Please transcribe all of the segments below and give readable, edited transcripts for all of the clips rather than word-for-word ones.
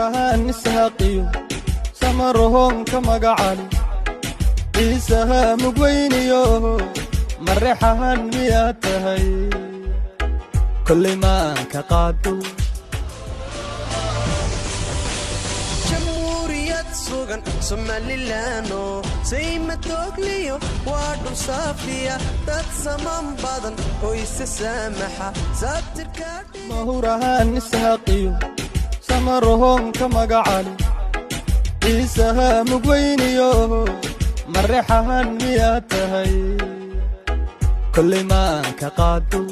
mahurahan nishaqiyo samarohon kamagacali isaha mugweyniyo marexahan miyaa tahay kulli maan ka qaado sugan Somalilano sayma togliyo wadu safiya dad saman badan oo isasamaxa sabtirka mahurahan nishaqiyo samarohon kamagacali isaha mugweyniyo marexahan miyaa tahay kulli maan ka qaado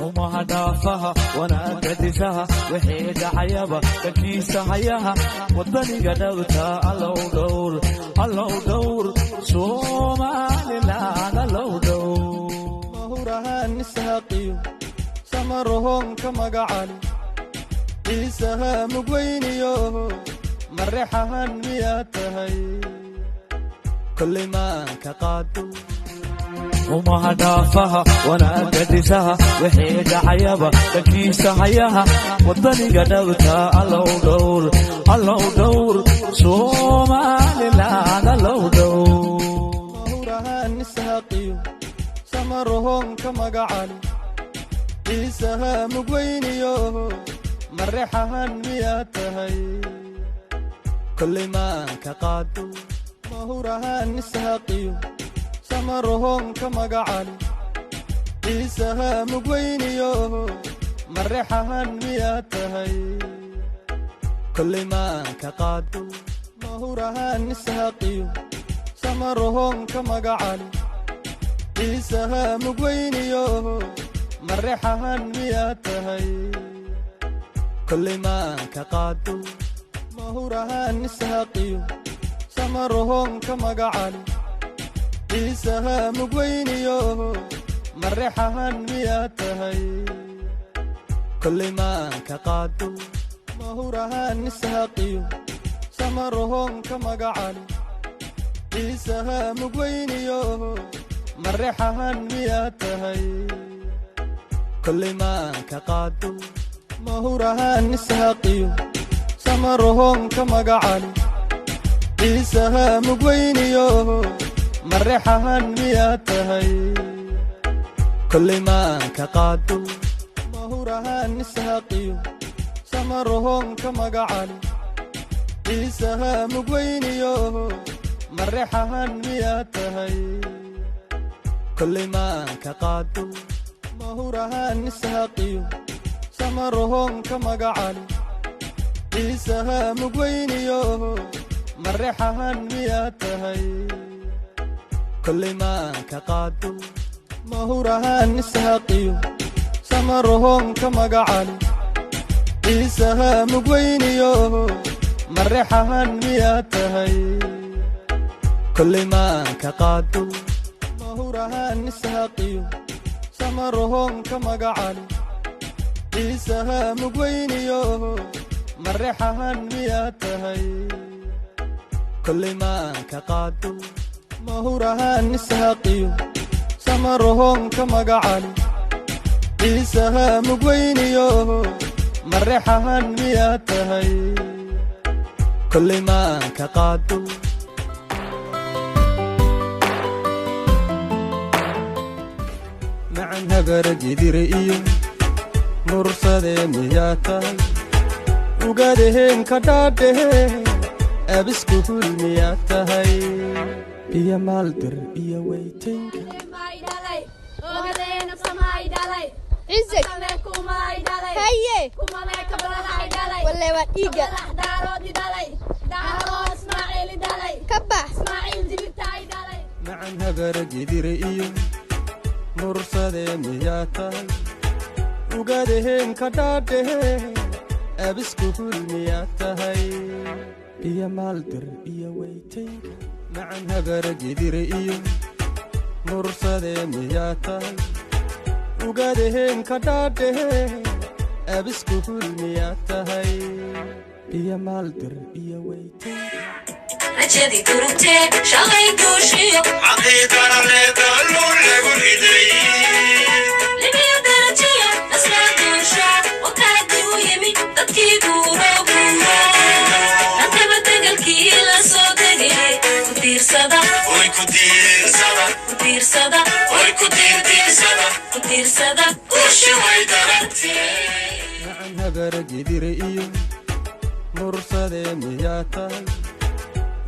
وما هدافها وانا قدفها وحيد عيبة تكيس حياها وطني قدوتا الله دور سومالي لا الله دور mahurahan nishaqiyo samarohon kamagacali isaha mugweyniyo marexahan miyaa tahay kulli maan ka qaado وما هدافها وانا قدفها وحيد عيبة تكيس حياها وطني قدوتا الله دور سومالي لا الله دور mahurahan nishaqiyo samarohon kamagacali isaha mugweyniyo marexahan miyaa tahay kulli maan ka qaado mahurahan nishaqiyo samarohon kamagacali isaha mugweyniyo marexahan miyaa tahay kulli maan ka qaado mahurahan nishaqiyo samarohon kamagacali isaha mugweyniyo marexahan miyaa tahay kulli maan ka qaado mahurahan nishaqiyo samarohon kamagacali isaha mugweyniyo marexahan miyaa tahay kulli maan ka qaado mahurahan nishaqiyo samarohon kamagacali isaha mugweyniyo marexahan miyaa tahay kulli maan ka qaado mahurahan nishaqiyo samarohon kamagacali isaha mugweyniyo marexahan miyaa tahay kulli maan ka qaado mahurahan nishaqiyo samarohon kamagacali isaha mugweyniyo marexahan miyaa tahay kulli maan ka qaado mahurahan nishaqiyo samarohon kamagacali isaha mugweyniyo marexahan miyaa tahay kulli maan ka qaado mahurahan nishaqiyo samarohon kamagacali isaha mugweyniyo marexahan miyaa tahay kulli maan ka qaado mahurahan nishaqiyo samarohon kamagacali isaha mugweyniyo marexahan miyaa tahay kulli maan ka qaado mahurahan nishaqiyo samarohon kamagacali isaha mugweyniyo marexahan miyaa tahay kulli maan ka qaado macan habara jidire iyo mursade miyaa tahay ugadehen ka dhaadhehe abisku hul miyaa tahay biyo maaldir iyo weytaynka عزك هاي ولا وديقة كبح معن هبر جدير إيو مرصد مياتا وقادهن كداده أبسكو المياتا هاي بيا مالدر بيا ويتينك معن هبر جدير إيو مرصد مياتا وقادهن كداده أبسكو المياتا هاي بيا مالدر بيا ويتينك رجدي ترتي شغي دوشي عقيدنا لدلو لغريدي لبيو درجي أسرع دوشا وكادو يمي تبكي دورو diirsada way ku diirsada ushi way darantee macan habaragidire iyo mursadee miyaa tahay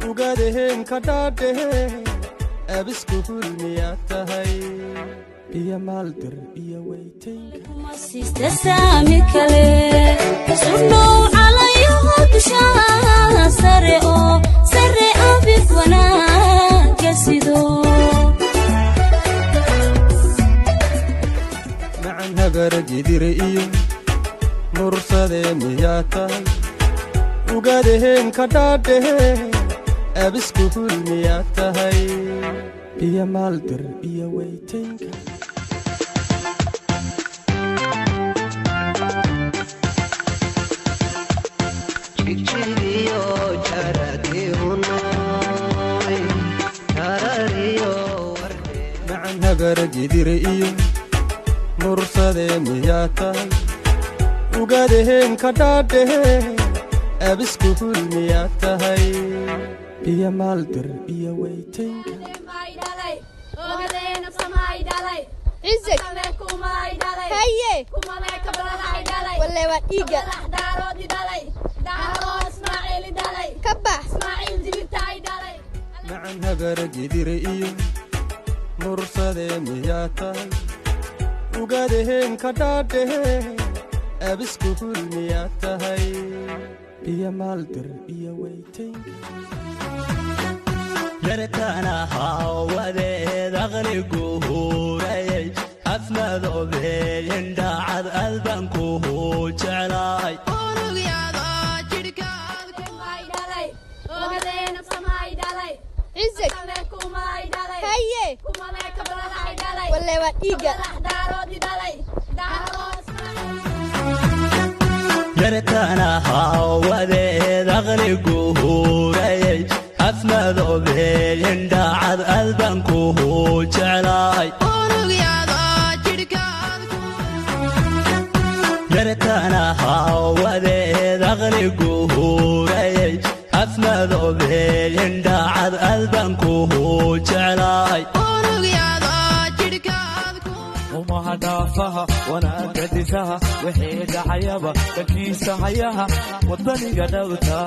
ugadeheen ka dhaadhehe abisku hul miyaa tahay iyo maaldir iyo weytaynka sista saami kale sudhow calayo dushaa sare abid wanaaga sido macan habaragidire iyo mursadee miyaa tahay ugadeheen ka dhaadhehe abisku hul miyaa tahay iyo maaldir iyo weytaynka macan habaragidire iyo mursadee miyaa tahay ugadeheen ka dhaadhehe abisku hul miyaa tahay iyo maaldir iyo weytaynka عزك هيا ولا وديقة كبح macan habaragidire iyo mursadee miyaa tahay ugadeheen ka dhaadhehe abisku hul miyaa tahay iyo maaldir iyo weytaynka yarkana hawadeed aqligu huurayay afmadoobeen dhacad albanku jeclaay عزك هيا ولا وديقة yarkana hawadeed aqligu huurayay afmadoobeen dhacad albanku jeclaay yarkana hawadeed aqligu huurayay afmadoobeen dhacad albanku jeclaay umaha dhaafaha wanaaga disaha wixii dhacayaba dhakiisa hayaha wadaniga dhowta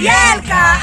يالكا